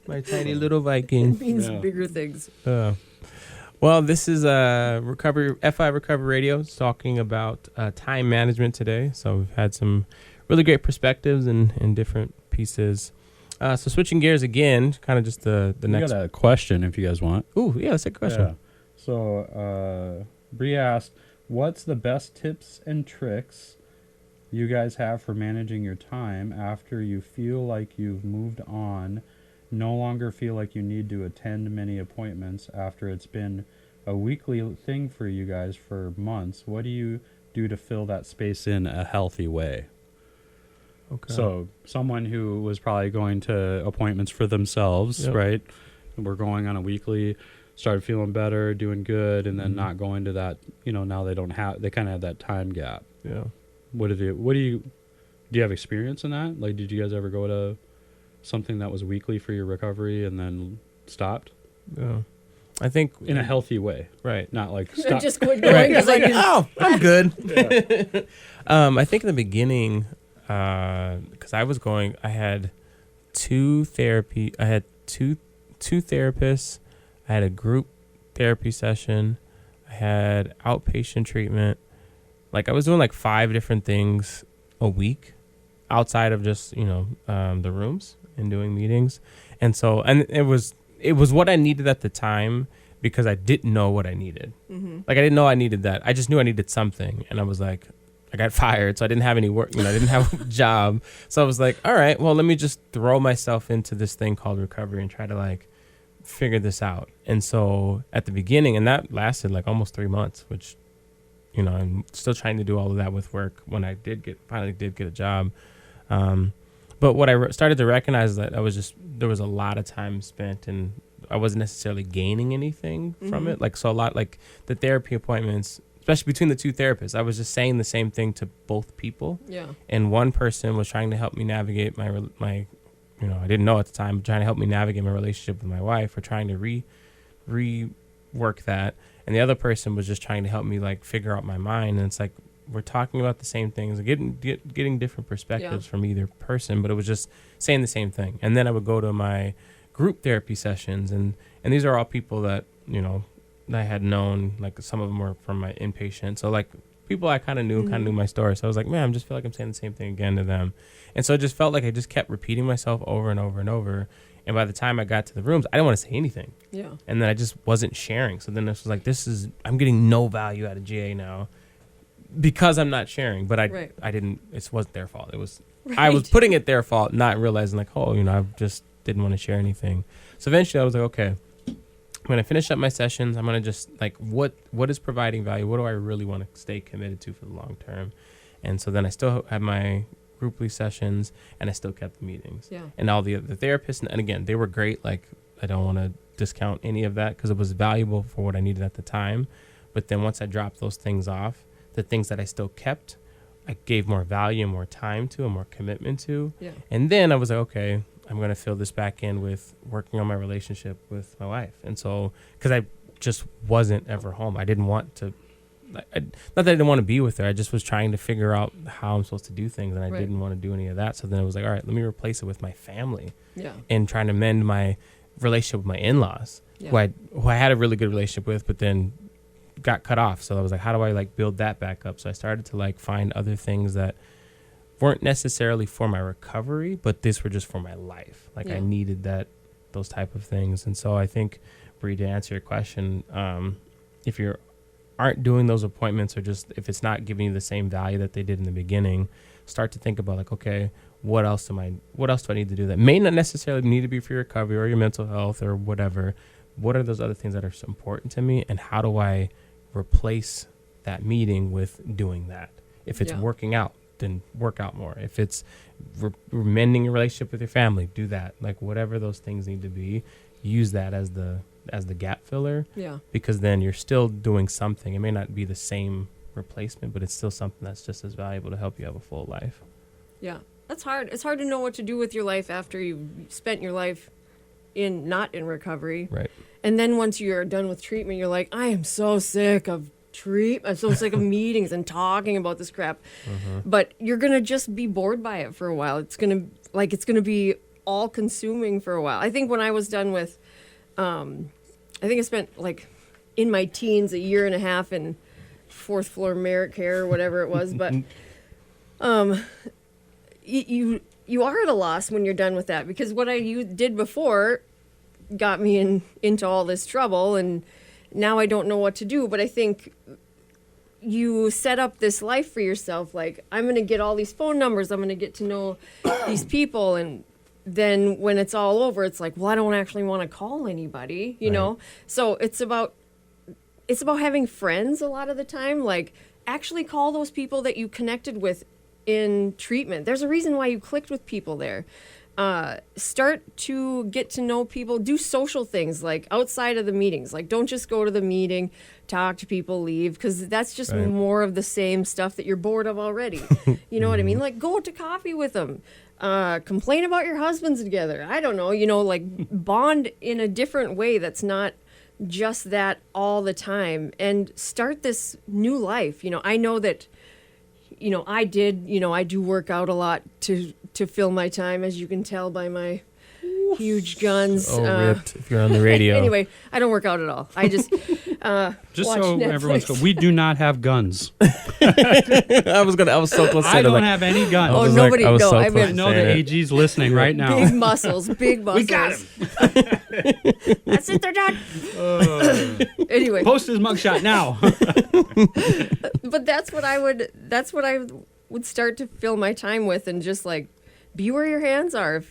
My tiny little Viking. It means Yeah. bigger things. Well, this is F5 Recovery Radio. It's talking about time management today. So we've had some really great perspectives and different pieces. So switching gears again, kind of just the We next. got a question if you guys want. Ooh, yeah, let's take a question. Yeah. So Bree asked, what's the best tips and tricks you guys have for managing your time after you feel like you've moved on, no longer feel like you need to attend many appointments after it's been a weekly thing for you guys for months? What do you do to fill that space in a healthy way? Okay. So someone who was probably going to appointments for themselves, Yep. right? We're going on a weekly, started feeling better, doing good, and then Mhm. not going to that, now they kind of have that time gap. Yeah. Do you have experience in that? Like, did you guys ever go to something that was weekly for your recovery and then stopped Yeah. I think in a healthy way? right. Not like I stop. just quit going Right. because I didn't. Oh, I'm good. I think in the beginning, because I had two therapists. I had a group therapy session. I had outpatient treatment. Like I was doing like 5 different things a week outside of just, the rooms and doing meetings. And it was what I needed at the time because I didn't know what I needed. Mm-hmm. Like I didn't know I needed that. I just knew I needed something. And I was like, I got fired, so I didn't have any work. I didn't have a job. So I was like, all right, well, let me just throw myself into this thing called recovery and try to like figure this out. And so at the beginning, and that lasted like almost 3 months, which, I'm still trying to do all of that with work when I finally did get a job. But what I started to recognize is that there was a lot of time spent and I wasn't necessarily gaining anything from it. Like, so a lot, like the therapy appointments, especially between the two therapists, I was just saying the same thing to both people. Yeah. And one person was trying to help me navigate my I didn't know at the time, but trying to help me navigate my relationship with my wife or trying to rework that. And the other person was just trying to help me like figure out my mind. And it's like, we're talking about the same things, getting different perspectives from either person, but it was just saying the same thing. And then I would go to my group therapy sessions, and these are all people that, that I had known, like some of them were from my inpatient. So like people I kind of knew my story. So I was like, man, I just feel like I'm saying the same thing again to them. And so it just felt like I just kept repeating myself over and over and over. And by the time I got to the rooms, I didn't want to say anything. Yeah. And then I just wasn't sharing. So then this was like, I'm getting no value out of GA now because I'm not sharing. But I didn't, it wasn't their fault. It was, I was putting it their fault, not realizing like, I just didn't want to share anything. So eventually I was like, okay, I'm going to finish up my sessions. I'm going to just like, what is providing value? What do I really want to stay committed to for the long term? And so then I still had my grouply sessions and I still kept the meetings. Yeah. And all the therapists, and again, they were great. Like, I don't want to discount any of that because it was valuable for what I needed at the time. But then once I dropped those things off, the things that I still kept, I gave more value and more time to and more commitment to. Yeah. And then I was like, okay, I'm going to fill this back in with working on my relationship with my wife. And so, because I just wasn't ever home. I didn't want to, not that I didn't want to be with her. I just was trying to figure out how I'm supposed to do things. And I didn't want to do any of that. So then it was like, all right, let me replace it with my family. Yeah. And trying to mend my relationship with my in-laws, who I had a really good relationship with, but then got cut off. So I was like, how do I like build that back up? So I started to like find other things that weren't necessarily for my recovery, but these were just for my life. Like I needed those type of things. And so I think, Bree, to answer your question, if you aren't doing those appointments or just if it's not giving you the same value that they did in the beginning, start to think about like, okay, what else do I need to do that may not necessarily need to be for your recovery or your mental health or whatever? What are those other things that are so important to me, and how do I replace that meeting with doing that? If it's working out, then work out more. If it's mending your relationship with your family, do that. Like whatever those things need to be, use that as the as the gap filler, Yeah. because then you're still doing something. It may not be the same replacement, but it's still something that's just as valuable to help you have a full life. Yeah. That's hard. It's hard to know what to do with your life after you've spent your life not in recovery. Right. And then once you're done with treatment, you're like, I am so sick of I'm so sick of meetings and talking about this crap. But you're going to just be bored by it for a while. It's going to be all consuming for a while. I think when I was done with, I think I spent like in my teens, a year and a half in fourth floor merit care or whatever it was. But you are at a loss when you're done with that, because what you did before got me into all this trouble, and now I don't know what to do. But I think you set up this life for yourself. Like, I'm going to get all these phone numbers. I'm going to get to know these people. And then when it's all over, it's like, well, I don't actually want to call anybody, you know? So it's about having friends a lot of the time. Like, actually call those people that you connected with in treatment. There's a reason why you clicked with people there. Start to get to know people, do social things like outside of the meetings. Like, don't just go to the meeting, talk to people, leave, because that's just more of the same stuff that you're bored of already. You know what I mean? Like, go to coffee with them, complain about your husbands together. I don't know, like bond in a different way that's not just that all the time, and start this new life. I know that I do work out a lot to fill my time, as you can tell by my huge guns. Ripped if you're on the radio. Anyway, I don't work out at all. I just Just watch so Netflix. everyone's clear, we do not have guns. I was so close to I it. don't have any guns. Oh, was nobody I was go. so I close I to know the saying it. AG's listening right now. Big muscles. We got him. That's it. They're done. Anyway, Post his mugshot now. but that's what I would start to fill my time with, and just like be where your hands are.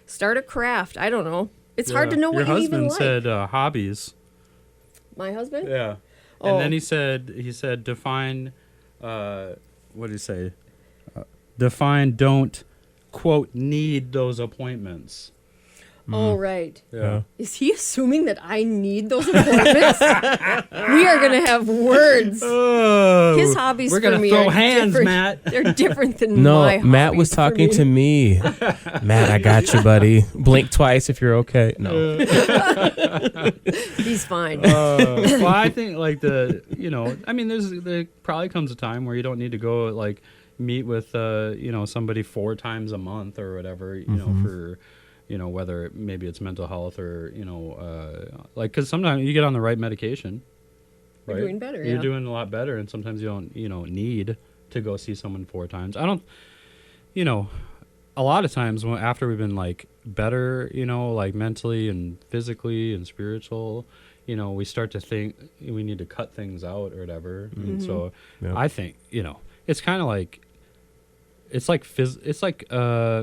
Start a craft. I don't know. It's hard to know what Your you even husband like. said hobbies. My husband? Yeah. Oh. And then he said define, what did he say? Define, don't, quote, need those appointments. Oh, right. Yeah. Is he assuming that I need those appointments? We are going to have words. Oh, His hobbies we're for gonna me throw are hands, different. Matt. They're different than No, my Matt was hobbies for talking me. to me. Matt, I got you, buddy. Blink twice if you're okay. No. He's fine. Well, I think like there probably comes a time where you don't need to go like meet with somebody 4 times a month or whatever, know, for whether maybe it's mental health or like, because sometimes you get on the right medication, right? You're doing better. You're Yeah. doing a lot better, and sometimes you don't need to go see someone 4 times. I don't, a lot of times after we've been like better, like mentally and physically and spiritual, we start to think we need to cut things out or whatever. And so I think, it's kind of like, it's like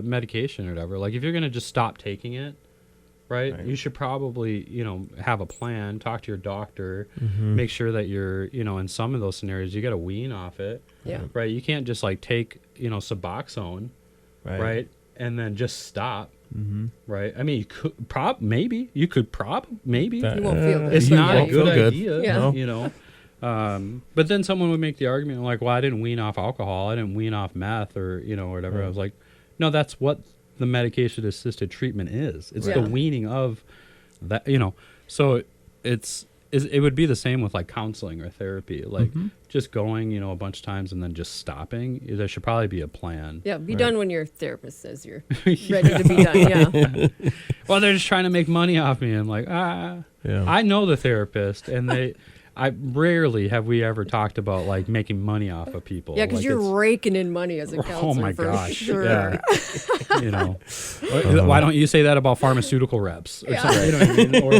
medication or whatever. Like if you're going to just stop taking it, right, you should probably, have a plan, talk to your doctor, make sure that you're, in some of those scenarios, you got to wean off it. Yeah. Right. You can't just like take, Suboxone, right, and then just stop. Right. I mean, you could maybe. You won't feel good. It's not a won't feel good good. idea, Yeah. But then someone would make the argument like, well, I didn't wean off alcohol. I didn't wean off meth or, or whatever. I was like, no, that's what the medication-assisted treatment is. It's the weaning of that, So it would be the same with like counseling or therapy. Like just going, a bunch of times and then just stopping. There should probably be a plan. Yeah, be done when your therapist says you're ready to be done. Yeah. Well, they're just trying to make money off me. I'm like, Yeah. I know the therapist, and I rarely have we ever talked about like making money off of people. Yeah, because like you're raking in money as a counselor. oh my for gosh! Sure. Yeah, why don't you say that about pharmaceutical reps? Or something, you know what I mean? Or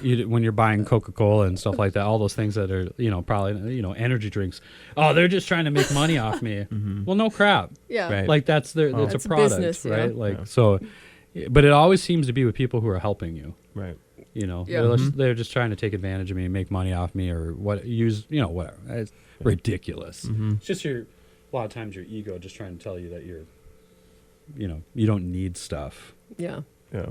like, when you're buying Coca-Cola and stuff like that, all those things that are probably energy drinks. Oh, they're just trying to make money off me. Well, no crap. Yeah. Right. Like that's a That's product, business, right? yeah. Like so, but it always seems to be with people who are helping you. Right. They're just trying to take advantage of me and make money off me or whatever. It's ridiculous. It's just a lot of times your ego just trying to tell you that you're, you don't need stuff. Yeah. Yeah.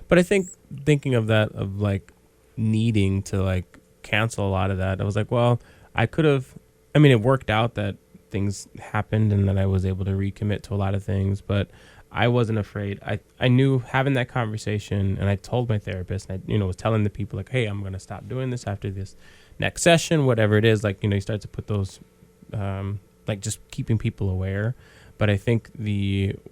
But I think thinking of that, of like needing to like cancel a lot of that, I was like, well, I could have, I mean, it worked out that things happened and that I was able to recommit to a lot of things, but I wasn't afraid. I knew having that conversation, and I told my therapist, and I, was telling the people like, hey, I'm going to stop doing this after this next session, whatever it is. Like, you start to put those, like just keeping people aware. But I think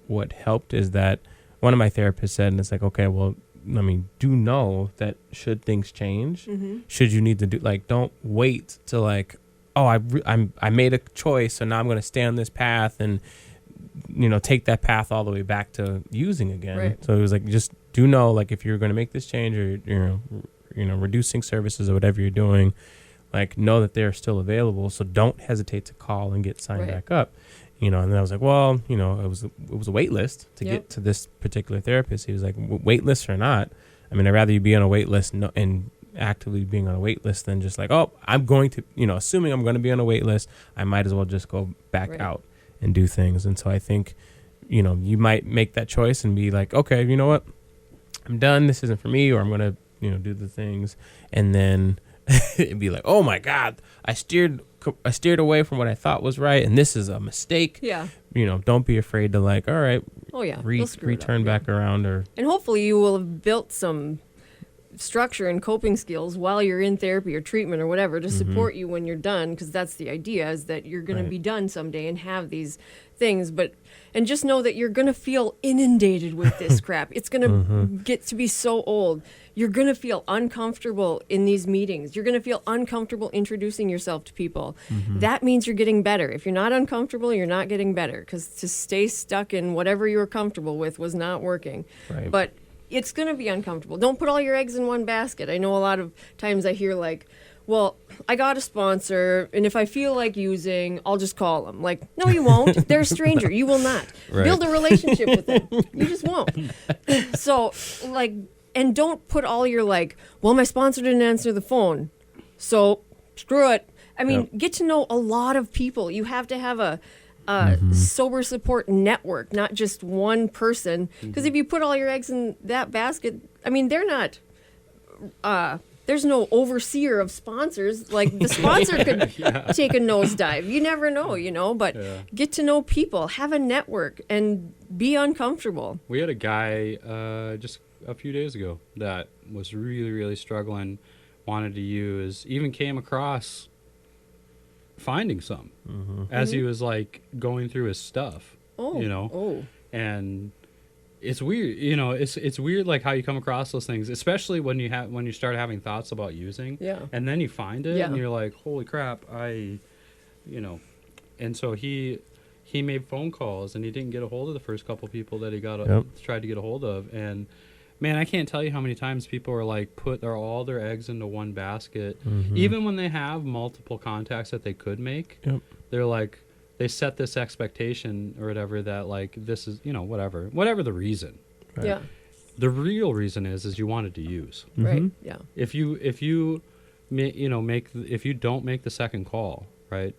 what helped is that one of my therapists said, and it's like, okay, well, I mean, do know that should things change, should you need to do, like, don't wait till like, oh, I made a choice, so now I'm going to stay on this path and, take that path all the way back to using again. Right. So it was like, just do know, like, if you're going to make this change or, reducing services or whatever you're doing, like, know that they're still available. So don't hesitate to call and get signed back up. And then I was like, well, it was a wait list to get to this particular therapist. He was like, wait list or not, I mean, I'd rather you be on a wait list and actively being on a wait list than just like, oh, I'm going to, assuming I'm going to be on a wait list, I might as well just go back out and do things. And so I think, you might make that choice and be like, okay, you know what, I'm done. This isn't for me, or I'm going to, do the things. And then it'd be like, oh my God, I steered away from what I thought was right, and this is a mistake. Yeah. Don't be afraid to like, all right, return back around, and hopefully you will have built some structure and coping skills while you're in therapy or treatment or whatever to support you when you're done, because that's the idea, is that you're going to be done someday and have these things. And just know that you're going to feel inundated with this crap. It's going to get to be so old. You're going to feel uncomfortable in these meetings. You're going to feel uncomfortable introducing yourself to people. That means you're getting better. If you're not uncomfortable, you're not getting better, because to stay stuck in whatever you were comfortable with was not working. Right. But it's going to be uncomfortable. Don't put all your eggs in one basket. I know a lot of times I hear like, well, I got a sponsor, and if I feel like using, I'll just call them. Like, no, you won't. They're a stranger. You will not. Build a relationship with them. You just won't. So, like, and don't put all your like, well, my sponsor didn't answer the phone, so screw it. I mean, get to know a lot of people. You have to have a sober support network, not just one person. Because if you put all your eggs in that basket, I mean, they're not, there's no overseer of sponsors. Like, the sponsor could take a nosedive. You never know, but get to know people, have a network, and be uncomfortable. We had a guy just a few days ago that was really, really struggling, wanted to use, even came across finding some as he was like going through his stuff, and it's weird, it's weird, like how you come across those things, especially when you start having thoughts about using, and then you find it and you're like, holy crap, and so he made phone calls and he didn't get a hold of the first couple people that he tried to get a hold of, and man, I can't tell you how many times people are like put all their eggs into one basket, even when they have multiple contacts that they could make. They're like, they set this expectation or whatever that like, this is, whatever the reason. Right. Yeah. The real reason is you wanted to use. Right. Yeah. If you don't make the second call, right?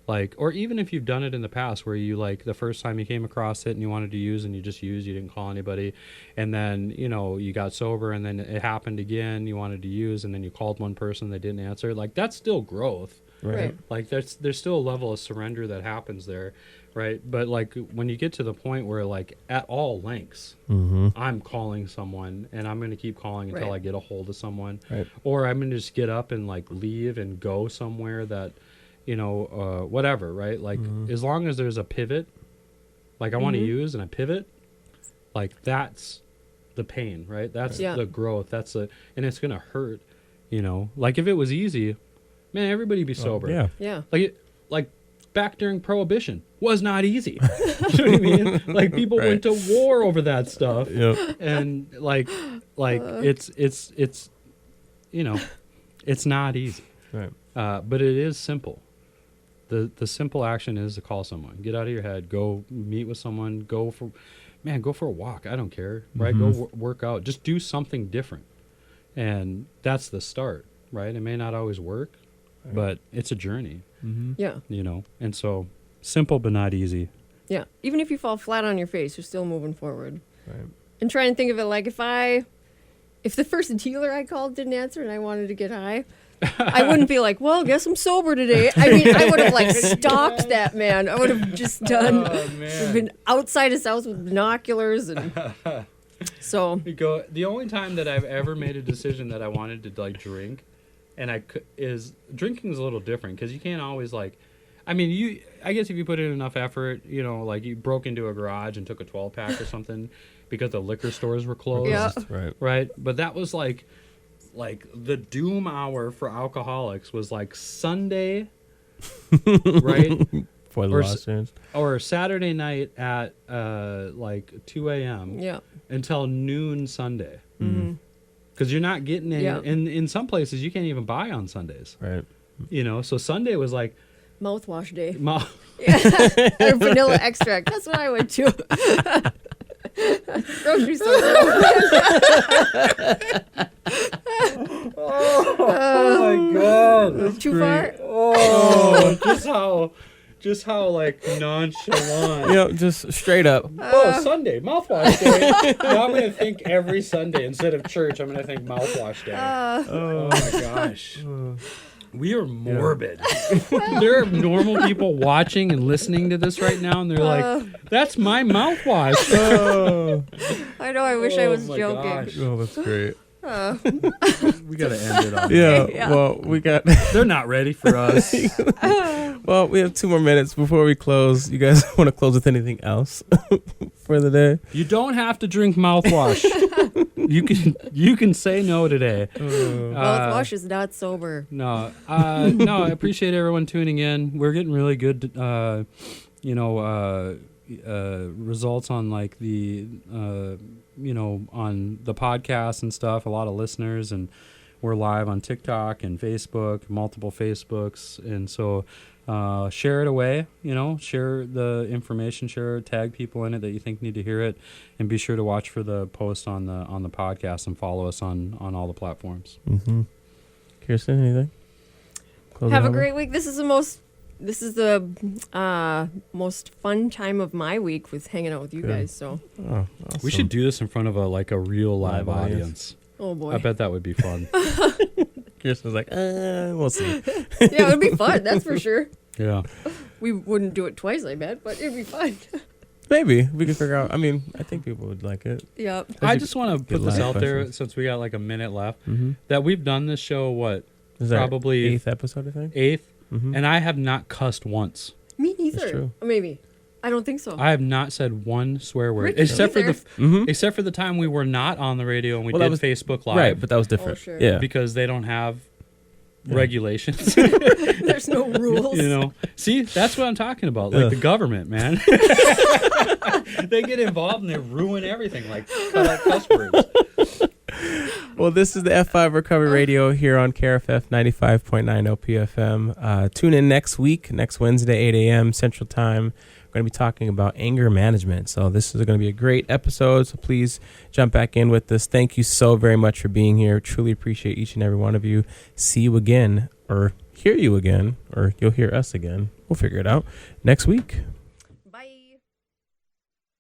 Like, or even if you've done it in the past where you like the first time you came across it and you wanted to use and you just used, you didn't call anybody, and then you got sober and then it happened again, you wanted to use, and then you called one person, they didn't answer, like that's still growth, right? Like there's still a level of surrender that happens there, right? But like when you get to the point where like at all lengths, I'm calling someone and I'm going to keep calling until I get a hold of someone, or I'm going to just get up and like leave and go somewhere that whatever, right? Like, as long as there's a pivot, like I want to use and I pivot, like that's the pain, right? That's the growth. And it's going to hurt, like if it was easy, man, everybody'd be sober. Yeah. Like back during Prohibition was not easy. You know what I mean? Like people went to war over that stuff, and like it's it's not easy, right? But it is simple. The simple action is to call someone, get out of your head, go meet with someone, go for a walk. I don't care, right? Go work out. Just do something different. And that's the start, right? It may not always work, but it's a journey. Yeah. And so simple but not easy. Yeah. Even if you fall flat on your face, you're still moving forward. Right. And try and think of it like, if I if the first dealer I called didn't answer and I wanted to get high, I wouldn't be like, well, guess I'm sober today. I mean, I would have like stalked that man. I would have just done, been outside his house with binoculars and so. The only time that I've ever made a decision that I wanted to like drink, and drinking is a little different because you can't always like. I mean, I guess if you put in enough effort, you know, like you broke into a garage and took a 12-pack or something because the liquor stores were closed. Yeah. Right. But that was like the doom hour for alcoholics was like Sunday, right? For the lost chance. Or Saturday night at like 2 a.m. Yeah. Until noon Sunday. Because you're not getting any. Yeah. In some places, you can't even buy on Sundays. Right. You know, so Sunday was like. Mouthwash day. Yeah. Or vanilla extract. That's what I went to. Grocery store. Oh my God. Too far? Oh, just how like nonchalant. You know, just straight up. Sunday, mouthwash day. Now I'm gonna think every Sunday instead of church. I'm gonna think mouthwash day. Oh my gosh. We are morbid. There are normal people watching and listening to this right now, and they're like, "That's my mouthwash." I know. I wish I was my joking. gosh. Oh, that's great. We gotta end it on. Yeah. Well, we got. They're not ready for us. Well, we have 2 more minutes before we close. You guys want to close with anything else for the day? You don't have to drink mouthwash. You can say no today. Mouthwash is not sober. No, I appreciate everyone tuning in. We're getting really good, results on like the, on the podcast and stuff. A lot of listeners, and we're live on TikTok and Facebook, multiple Facebooks, and so share it away. Share the information. Tag people in it that you think need to hear it, and be sure to watch for the post on the podcast and follow us on all the platforms. Mm-hmm. Kirsten, anything? Have a great week. This is the most fun time of my week with hanging out with you guys. So awesome. We should do this in front of a real live audience. Oh boy, I bet that would be fun. Kirsten's like, we'll see. Yeah, it would be fun. That's for sure. Yeah. We wouldn't do it twice, I bet, but it'd be fun. Maybe we can figure out. I mean, I think people would like it. Yeah. I just want to put this live out there questions. since we got like a minute left, Mm-hmm. that we've done this show, Is probably that 8th episode, I think? 8th, Mm-hmm. and I have not cussed once. Me neither. That's true. Maybe. I don't think so. I have not said one swear word, Ricky except for neither. Mm-hmm. except for the time we were not on the radio and we Well, that did was- Facebook Live. Right, but that was different. Oh, sure. Yeah. Because they don't have Yeah. regulations. There's no rules. See, that's what I'm talking about. Like Ugh. the government, man. They get involved and they ruin everything, like cut out cuss words. Well, this is the F5 Recovery Radio here on KRFF 95.9 LPFM. Tune in next week, next Wednesday, 8 a.m. Central Time. We're going to be talking about anger management. So this is going to be a great episode. So please jump back in with us. Thank you so very much for being here. Truly appreciate each and every one of you. See you again, or hear you again, or you'll hear us again. We'll figure it out next week.